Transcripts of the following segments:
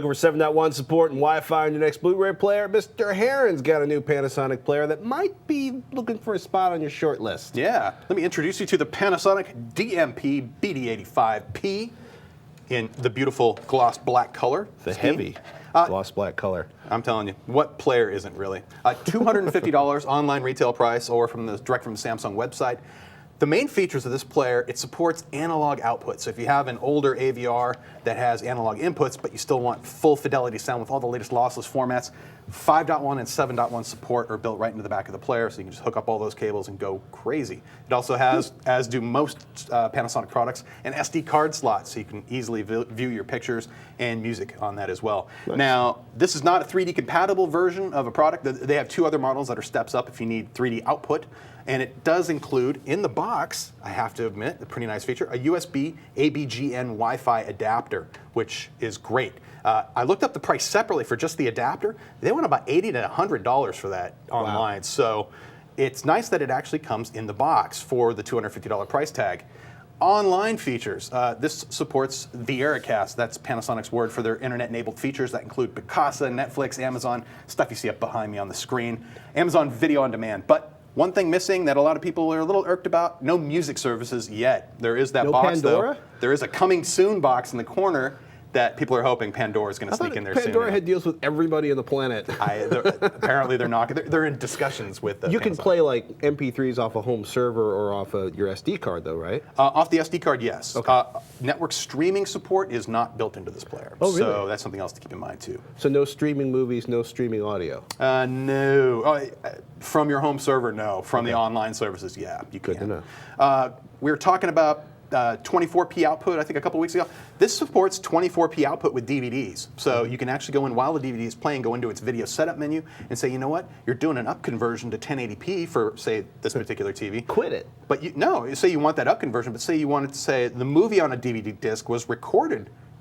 Looking for 7.1 support and Wi-Fi on your next Blu-ray player? Mr. Heron's got a new Panasonic player that might be looking for a spot on your short list. Yeah, let me introduce you to the Panasonic DMP-BD85P in the beautiful gloss black color. The heavy gloss black color. I'm telling you, what player isn't really? $250 online retail price or direct from the Samsung website. The main features of this player, it supports analog output. So if you have an older AVR that has analog inputs, but you still want full fidelity sound with all the latest lossless formats, 5.1 and 7.1 support are built right into the back of the player, so you can just hook up all those cables and go crazy. It also has, as do most Panasonic products, an SD card slot, so you can easily view your pictures and music on that as well. Nice. Now, this is not a 3D compatible version of a product. They have two other models that are steps up if you need 3D output. And it does include, in the box, I have to admit, a pretty nice feature, a USB ABGN Wi-Fi adapter, which is great. I looked up the price separately for just the adapter. They went about $80 to $100 for that online. Wow. So it's nice that it actually comes in the box for the $250 price tag. Online features. This supports VieraCast. That's Panasonic's word for their internet-enabled features that include Picasa, Netflix, Amazon, stuff you see up behind me on the screen. Amazon Video on Demand. But one thing missing that a lot of people are a little irked about, no music services yet. There is that box, Pandora? Though. There is a coming soon box in the corner that people are hoping Pandora is going to sneak in there soon. Pandora had deals with everybody on the planet. Apparently they're not. They're in discussions with You Panasonic. can play like MP3s off a home server or off your SD card though, right? Off the SD card, yes. Okay. Network streaming support is not built into this player. Oh, really? So that's something else to keep in mind too. So no streaming movies, no streaming audio? No. From your home server, no. From the online services, yeah, you can. Good to know. We were talking about 24p output, I think a couple weeks ago. This supports 24p output with DVDs. So you can actually go in while the DVD is playing, go into its video setup menu and say, you know what, you're doing an up conversion to 1080p for, say, this particular TV. Quit it. But say you want that up conversion, but say you wanted to say the movie on a DVD disc was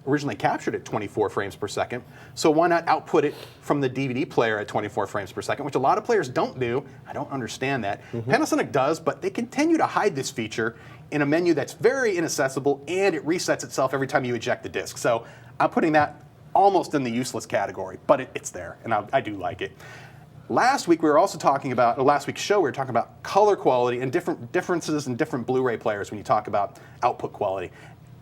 originally captured at 24 frames per second, so why not output it from the DVD player at 24 frames per second, which a lot of players don't do. I don't understand that. Panasonic does, but they continue to hide this feature in a menu that's very inaccessible, and it resets itself every time you eject the disc. So I'm putting that almost in the useless category, but it's there, and I do like it. Last week we were also talking about, last week's show we were talking about color quality and differences in different Blu-ray players when you talk about output quality.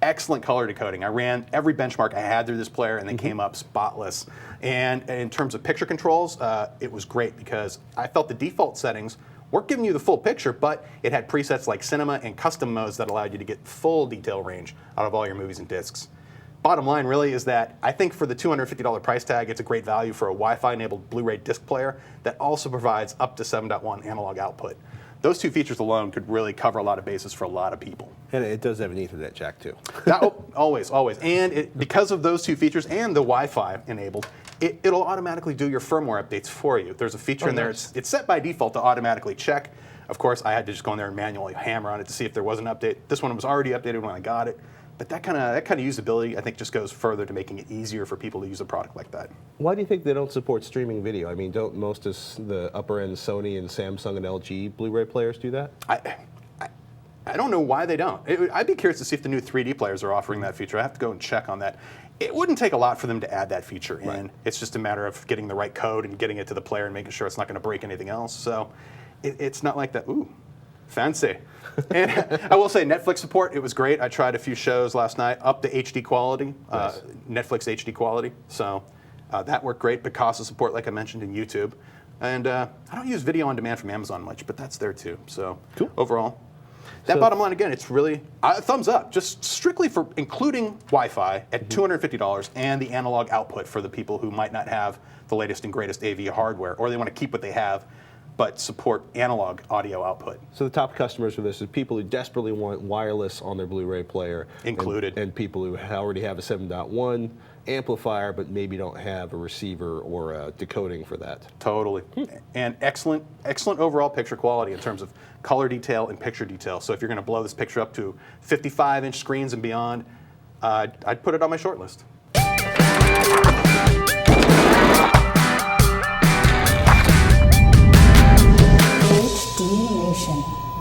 Excellent color decoding. I ran every benchmark I had through this player and they came up spotless. And in terms of picture controls, it was great because I felt the default settings weren't giving you the full picture, but it had presets like cinema and custom modes that allowed you to get full detail range out of all your movies and discs. Bottom line really is that I think for the $250 price tag, it's a great value for a Wi-Fi enabled Blu-ray disc player that also provides up to 7.1 analog output. Those two features alone could really cover a lot of bases for a lot of people. And it does have an Ethernet jack too. Always. And because of those two features and the Wi-Fi enabled, it'll automatically do your firmware updates for you. There's a feature in there, nice. It's set by default to automatically check. Of course, I had to just go in there and manually hammer on it to see if there was an update. This one was already updated when I got it. But that kind of usability, I think, just goes further to making it easier for people to use a product like that. Why do you think they don't support streaming video? I mean, don't most of the upper-end Sony and Samsung and LG Blu-ray players do that? I don't know why they don't. I'd be curious to see if the new 3D players are offering that feature. I have to go and check on that. It wouldn't take a lot for them to add that feature in. Right. It's just a matter of getting the right code and getting it to the player and making sure it's not going to break anything else. So it's not like that. Ooh. Fancy. And I will say Netflix support, it was great. I tried a few shows last night up to HD quality, nice. Netflix HD quality. So that worked great. Picasa support, like I mentioned, in YouTube. And I don't use video on demand from Amazon much, but that's there too. So cool. Overall, that bottom line, again, it's really thumbs up, just strictly for including Wi-Fi at $250 and the analog output for the people who might not have the latest and greatest AV hardware, or they want to keep what they have but support analog audio output. So the top customers for this is people who desperately want wireless on their Blu-ray player. Included. And people who already have a 7.1 amplifier but maybe don't have a receiver or a decoding for that. Totally. And excellent overall picture quality in terms of color detail and picture detail. So if you're going to blow this picture up to 55-inch screens and beyond, I'd put it on my short list. HD Nation.